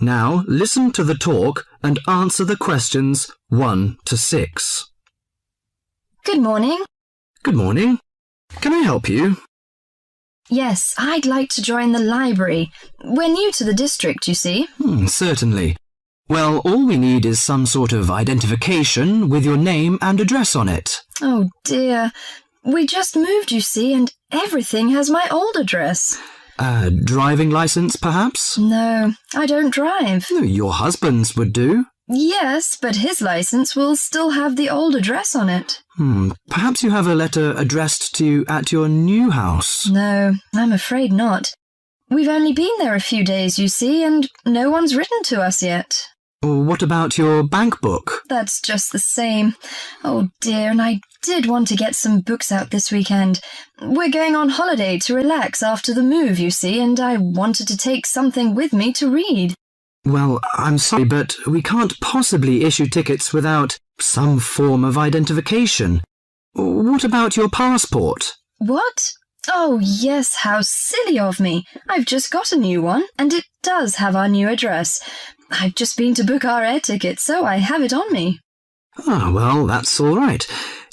Now listen to the talk and answer the questions 1 to 6. Good morning. Good morning. Can I help you? Yes, I'd like to join the library. We're new to the district, you see. Certainly. Well, all we need is some sort of identification with your name and address on it. Oh dear. We just moved, you see, and everything has my old address. A driving license, perhaps? No, I don't drive. Your husband's would do. Yes, but his license will still have the old address on it. Perhaps you have a letter addressed to you at your new house. No, I'm afraid not. We've only been there a few days, you see, and no one's written to us yet. What about your bank book? That's just the same. Oh dear, and I did want to get some books out this weekend. We're going on holiday to relax after the move, you see, and I wanted to take something with me to read. Well, I'm sorry, but we can't possibly issue tickets without some form of identification. What about your passport? What? Oh, yes, how silly of me. I've just got a new one, and it does have our new address. I've just been to book our air ticket, so I have it on me. Well, that's all right.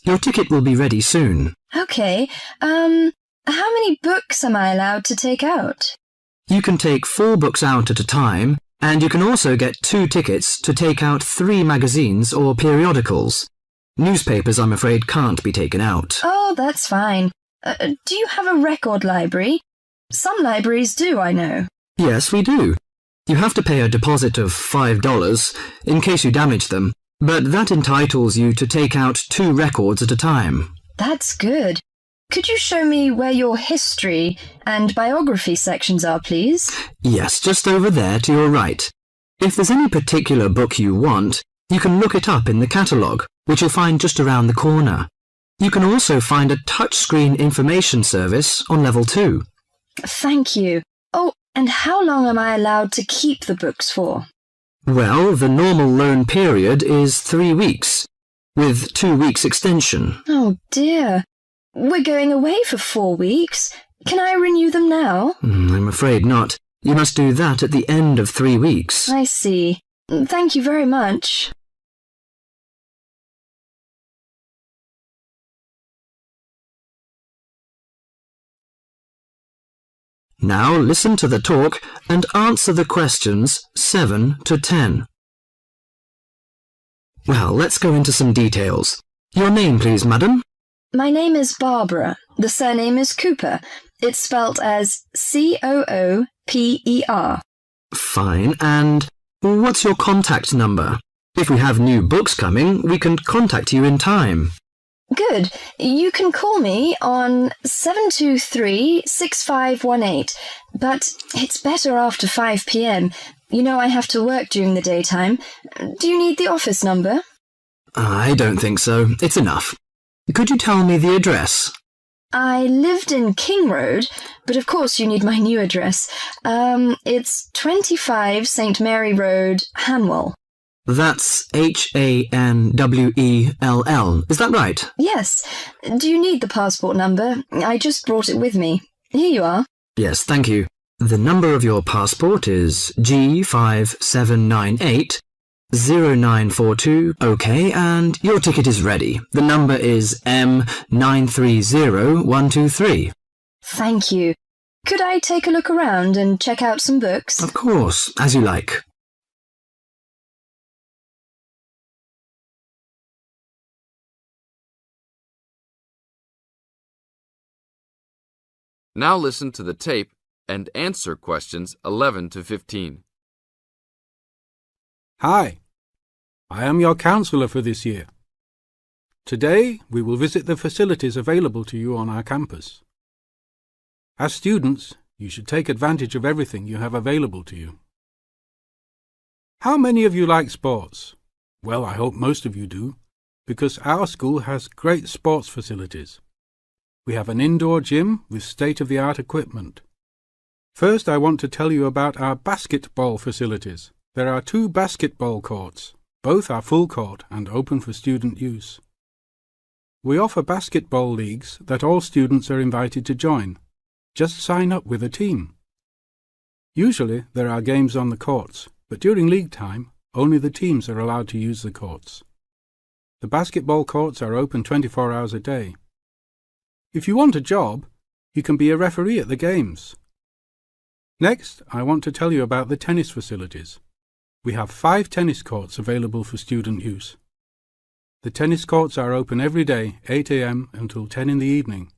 Your ticket will be ready soon. OK, how many books am I allowed to take out? You can take 4 books out at a time, and you can also get 2 tickets to take out 3 magazines or periodicals. Newspapers, I'm afraid, can't be taken out. Oh, that's fine. Do you have a record library? Some libraries do, I know. Yes, we do. You have to pay a deposit of $5 in case you damage them, but that entitles you to take out 2 records at a time. That's good. Could you show me where your history and biography sections are, please? Yes, just over there to your right. If there's any particular book you want, you can look it up in the catalogue, which you'll find just around the corner. You can also find a touchscreen information service on level 2. Thank you. Oh, and how long am I allowed to keep the books for? Well, the normal loan period is 3 weeks, with 2 weeks extension. Oh dear. We're going away for 4 weeks. Can I renew them now? I'm afraid not. You must do that at the end of 3 weeks. I see. Thank you very much. Now listen to the talk and answer the questions 7 to 10. Well, let's go into some details. Your name, please, madam? My name is Barbara. The surname is Cooper. It's spelt as Cooper. Fine. And what's your contact number? If we have new books coming, we can contact you in time. Good. You can call me on 723-6518, but it's better after 5 p.m. You know I have to work during the daytime. Do you need the office number? I don't think so. It's enough. Could you tell me the address? I lived in King Road, but of course you need my new address. It's 25 St. Mary Road, Hanwell. That's Hanwell. Is that right? Yes. Do you need the passport number? I just brought it with me. Here you are. Yes, thank you. The number of your passport is G57980942. OK, and your ticket is ready. The number is M930123. Thank you. Could I take a look around and check out some books? Of course, as you like. Now listen to the tape and answer questions 11 to 15. Hi, I am your counsellor for this year. Today, we will visit the facilities available to you on our campus. As students, you should take advantage of everything you have available to you. How many of you like sports? Well, I hope most of you do, because our school has great sports facilities. We have an indoor gym with state-of-the-art equipment. First, I want to tell you about our basketball facilities. There are 2 basketball courts. Both are full court and open for student use. We offer basketball leagues that all students are invited to join. Just sign up with a team. Usually, there are games on the courts, but during league time, only the teams are allowed to use the courts. The basketball courts are open 24 hours a day. If you want a job, you can be a referee at the games. Next, I want to tell you about the tennis facilities. We have 5 tennis courts available for student use. The tennis courts are open every day, 8 a.m. until 10 in the evening.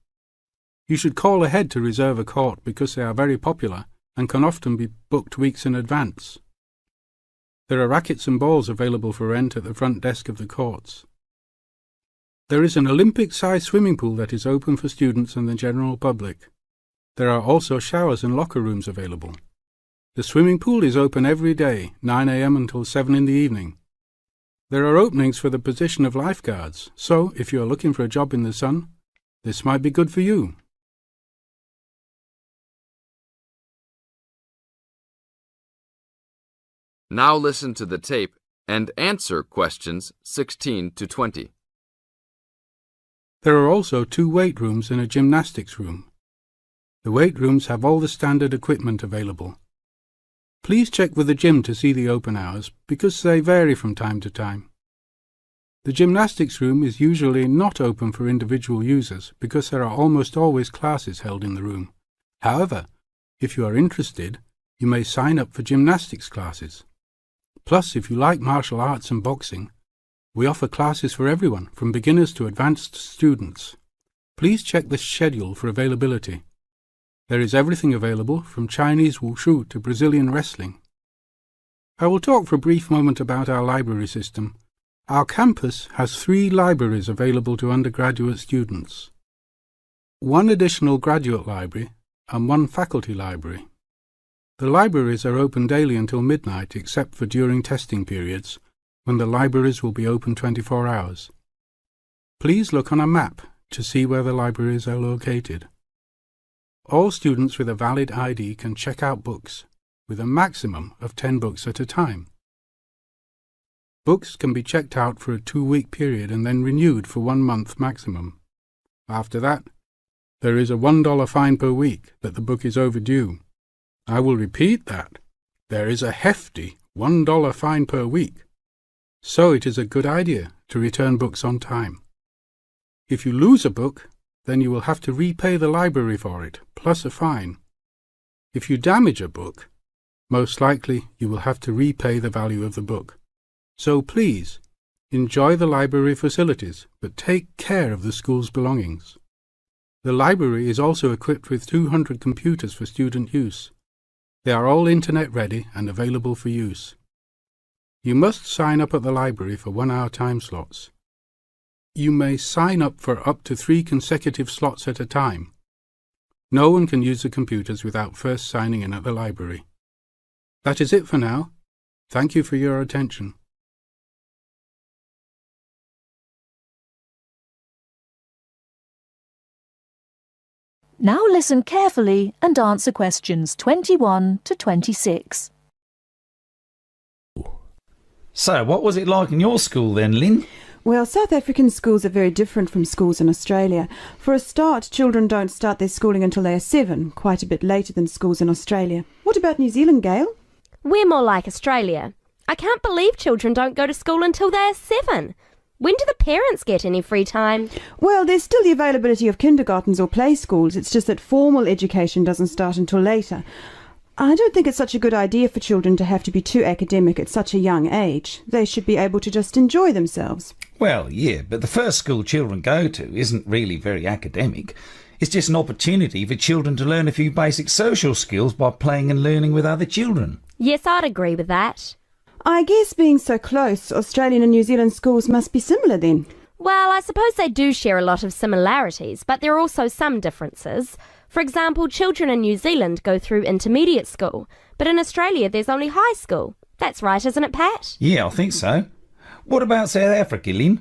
You should call ahead to reserve a court because they are very popular and can often be booked weeks in advance. There are rackets and balls available for rent at the front desk of the courts. There is an Olympic-sized swimming pool that is open for students and the general public. There are also showers and locker rooms available. The swimming pool is open every day, 9 a.m. until 7 in the evening. There are openings for the position of lifeguards, so if you are looking for a job in the sun, this might be good for you. Now listen to the tape and answer questions 16 to 20. There are also 2 weight rooms and a gymnastics room. The weight rooms have all the standard equipment available. Please check with the gym to see the open hours because they vary from time to time. The gymnastics room is usually not open for individual users because there are almost always classes held in the room. However, if you are interested, you may sign up for gymnastics classes. Plus, if you like martial arts and boxing, we offer classes for everyone, from beginners to advanced students. Please check the schedule for availability. There is everything available, from Chinese wushu to Brazilian wrestling. I will talk for a brief moment about our library system. Our campus has 3 libraries available to undergraduate students, 1 additional graduate library and 1 faculty library. The libraries are open daily until midnight except for during testing periods, when the libraries will be open 24 hours. Please look on a map to see where the libraries are located. All students with a valid ID can check out books, with a maximum of 10 books at a time. Books can be checked out for a 2-week period and then renewed for 1 month maximum. After that, there is a $1 fine per week that the book is overdue. I will repeat that. There is a hefty $1 fine per week. So it is a good idea to return books on time. If you lose a book, then you will have to repay the library for it, plus a fine. If you damage a book, most likely you will have to repay the value of the book. So please, enjoy the library facilities, but take care of the school's belongings. The library is also equipped with 200 computers for student use. They are all internet ready and available for use. You must sign up at the library for 1-hour time slots. You may sign up for up to 3 consecutive slots at a time. No one can use the computers without first signing in at the library. That is it for now. Thank you for your attention. Now listen carefully and answer questions 21 to 26. So, what was it like in your school then, Lynn? Well, South African schools are very different from schools in Australia. For a start, children don't start their schooling until they are 7, quite a bit later than schools in Australia. What about New Zealand, Gail? We're more like Australia. I can't believe children don't go to school until they're 7. When do the parents get any free time? Well, there's still the availability of kindergartens or play schools. It's just that formal education doesn't start until later. I don't think it's such a good idea for children to have to be too academic at such a young age. They should be able to just enjoy themselves. Well, yeah, but the first school children go to isn't really very academic. It's just an opportunity for children to learn a few basic social skills by playing and learning with other children. Yes, I'd agree with that. I guess being so close, Australian and New Zealand schools must be similar then. Well, I suppose they do share a lot of similarities, but there are also some differences. For example, children in New Zealand go through intermediate school, but in Australia there's only high school. That's right, isn't it, Pat? Yeah, I think so. What about South Africa, Lynn?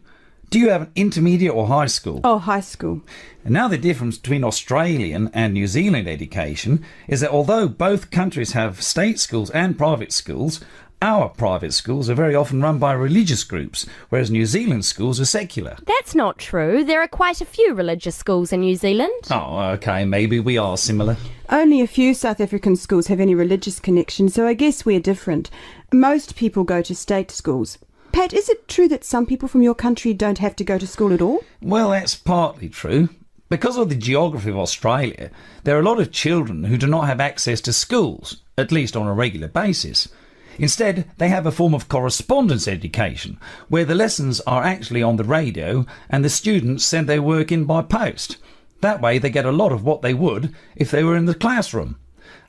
Do you have an intermediate or high school? Oh, high school. And now the difference between Australian and New Zealand education is that although both countries have state schools and private schools, Our private schools are very often run by religious groups, whereas New Zealand schools are secular. That's not true. There are quite a few religious schools in New Zealand. Oh, OK, maybe we are similar. Only a few South African schools have any religious connection, so I guess we're different. Most people go to state schools. Pat, is it true that some people from your country don't have to go to school at all? Well, that's partly true. Because of the geography of Australia, there are a lot of children who do not have access to schools, at least on a regular basis. Instead, they have a form of correspondence education, where the lessons are actually on the radio and the students send their work in by post. That way they get a lot of what they would if they were in the classroom,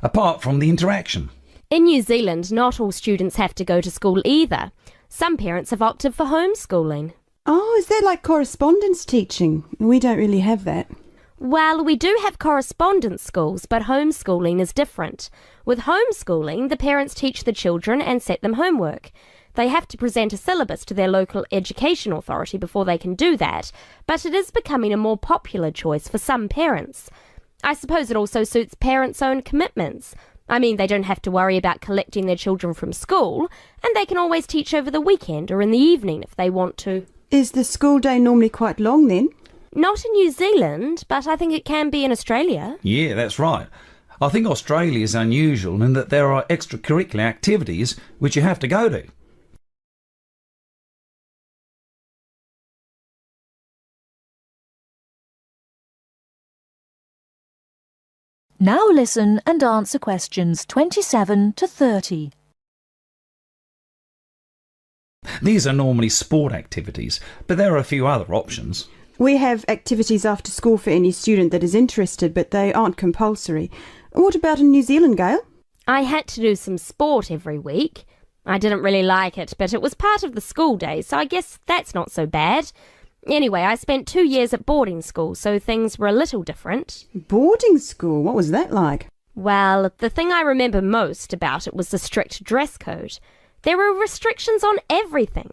apart from the interaction. In New Zealand, not all students have to go to school either. Some parents have opted for homeschooling. Oh, is that like correspondence teaching? We don't really have that. Well, we do have correspondence schools, but homeschooling is different. With homeschooling, the parents teach the children and set them homework. They have to present a syllabus to their local education authority before they can do that, but it is becoming a more popular choice for some parents. I suppose it also suits parents' own commitments. I mean, they don't have to worry about collecting their children from school, and they can always teach over the weekend or in the evening if they want to. Is the school day normally quite long then? Not in New Zealand, but I think it can be in Australia. Yeah, that's right. I think Australia is unusual in that there are extracurricular activities which you have to go to. Now listen and answer questions 27 to 30. These are normally sport activities, but there are a few other options. We have activities after school for any student that is interested, but they aren't compulsory. What about in New Zealand, Gail? I had to do some sport every week. I didn't really like it, but it was part of the school day, so I guess that's not so bad. Anyway, I spent 2 years at boarding school, so things were a little different. Boarding school? What was that like? Well, the thing I remember most about it was the strict dress code. There were restrictions on everything.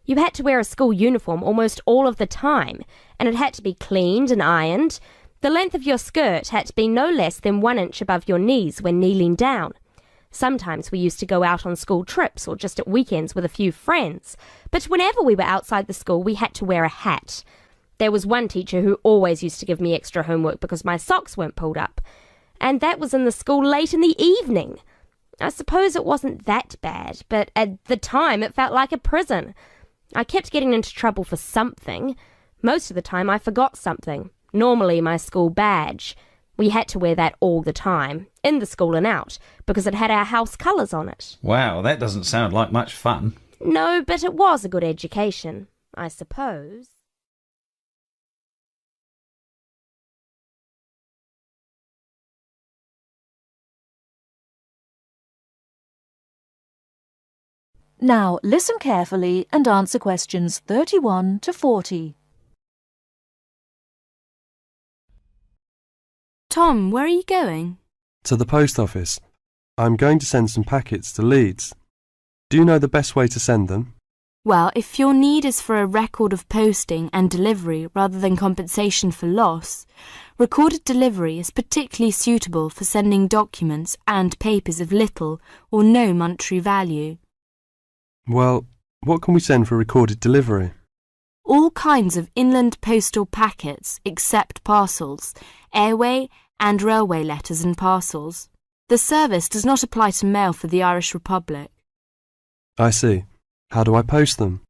You had to wear a school uniform almost all of the time, and it had to be cleaned and ironed. The length of your skirt had to be no less than 1 inch above your knees when kneeling down. Sometimes we used to go out on school trips or just at weekends with a few friends, but whenever we were outside the school we had to wear a hat. There was one teacher who always used to give me extra homework because my socks weren't pulled up, and that was in the school late in the evening. I suppose it wasn't that bad, but at the time it felt like a prison. I kept getting into trouble for something. Most of the time I forgot something, normally my school badge. We had to wear that all the time, in the school and out, because it had our house colours on it. Wow, that doesn't sound like much fun. No, but it was a good education, I suppose. Now listen carefully and answer questions 31 to 40. Tom, where are you going? To the post office. I'm going to send some packets to Leeds. Do you know the best way to send them? Well, if your need is for a record of posting and delivery rather than compensation for loss, recorded delivery is particularly suitable for sending documents and papers of little or no monetary value. Well, what can we send for recorded delivery? All kinds of inland postal packets except parcels, airway and railway letters and parcels. The service does not apply to mail for the Irish Republic. I see. How do I post them?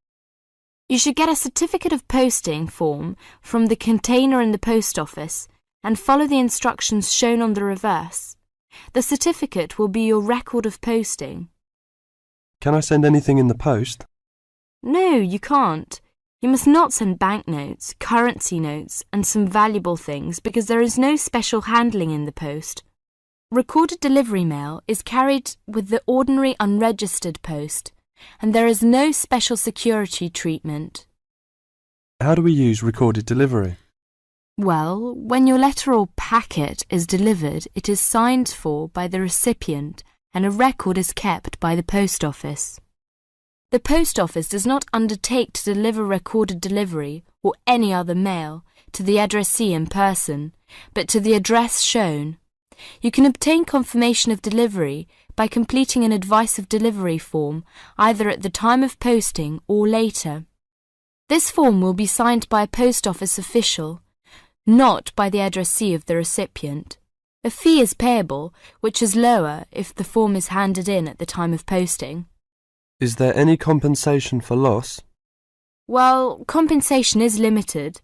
You should get a certificate of posting form from the container in the post office and follow the instructions shown on the reverse. The certificate will be your record of posting. Can I send anything in the post? No, you can't. You must not send banknotes, currency notes, and some valuable things because there is no special handling in the post. Recorded delivery mail is carried with the ordinary unregistered post, and there is no special security treatment. How do we use recorded delivery? Well, when your letter or packet is delivered, it is signed for by the recipient and a record is kept by the post office. The post office does not undertake to deliver recorded delivery or any other mail to the addressee in person, but to the address shown. You can obtain confirmation of delivery by completing an advice of delivery form either at the time of posting or later. This form will be signed by a post office official, not by the addressee of the recipient. A fee is payable, which is lower if the form is handed in at the time of posting. Is there any compensation for loss? Well, compensation is limited.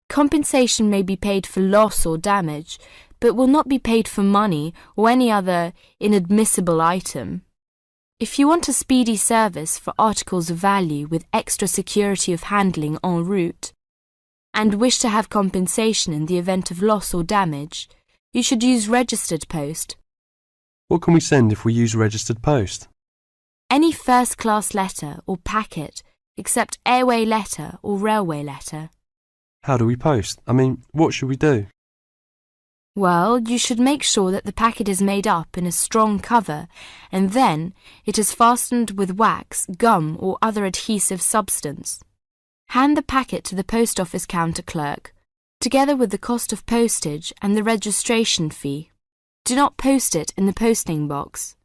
Compensation may be paid for loss or damage, but will not be paid for money or any other inadmissible item. If you want a speedy service for articles of value with extra security of handling en route, and wish to have compensation in the event of loss or damage, you should use registered post. What can we send if we use registered post? Any first-class letter or packet except airway letter or railway letter. How do we post? What should we do? Well, you should make sure that the packet is made up in a strong cover and then it is fastened with wax, gum or other adhesive substance. Hand the packet to the post office counter clerk, together with the cost of postage and the registration fee. Do not post it in the posting box.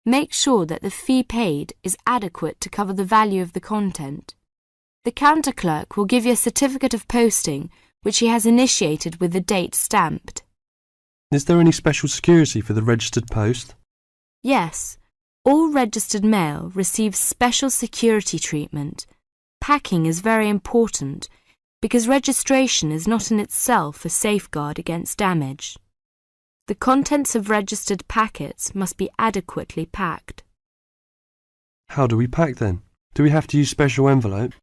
Make sure that the fee paid is adequate to cover the value of the content. The counter clerk will give you a certificate of posting which he has initiated with the date stamped. Is there any special security for the registered post? Yes, all registered mail receives special security treatment. Packing is very important because registration is not in itself a safeguard against damage. The contents of registered packets must be adequately packed. How do we pack then? Do we have to use special envelope?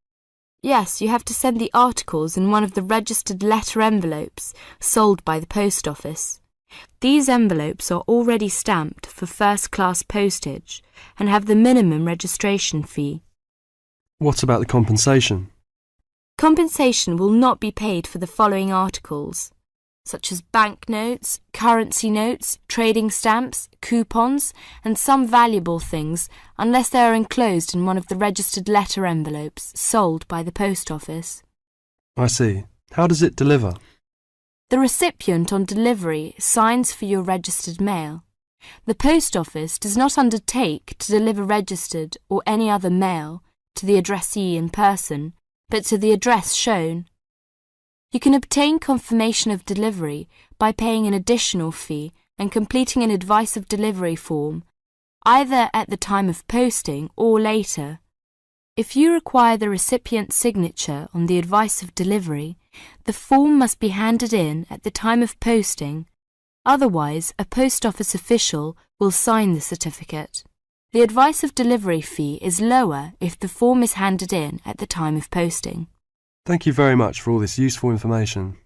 Yes, you have to send the articles in one of the registered letter envelopes sold by the post office. These envelopes are already stamped for first-class postage and have the minimum registration fee. What about the compensation? Compensation will not be paid for the following articles, such as banknotes, currency notes, trading stamps, coupons, and some valuable things, unless they are enclosed in one of the registered letter envelopes sold by the post office. I see. How does it deliver? The recipient on delivery signs for your registered mail. The post office does not undertake to deliver registered or any other mail to the addressee in person, but to the address shown. You can obtain confirmation of delivery by paying an additional fee and completing an advice of delivery form, either at the time of posting or later. If you require the recipient's signature on the advice of delivery, the form must be handed in at the time of posting. Otherwise, a post office official will sign the certificate. The advice of delivery fee is lower if the form is handed in at the time of posting. Thank you very much for all this useful information.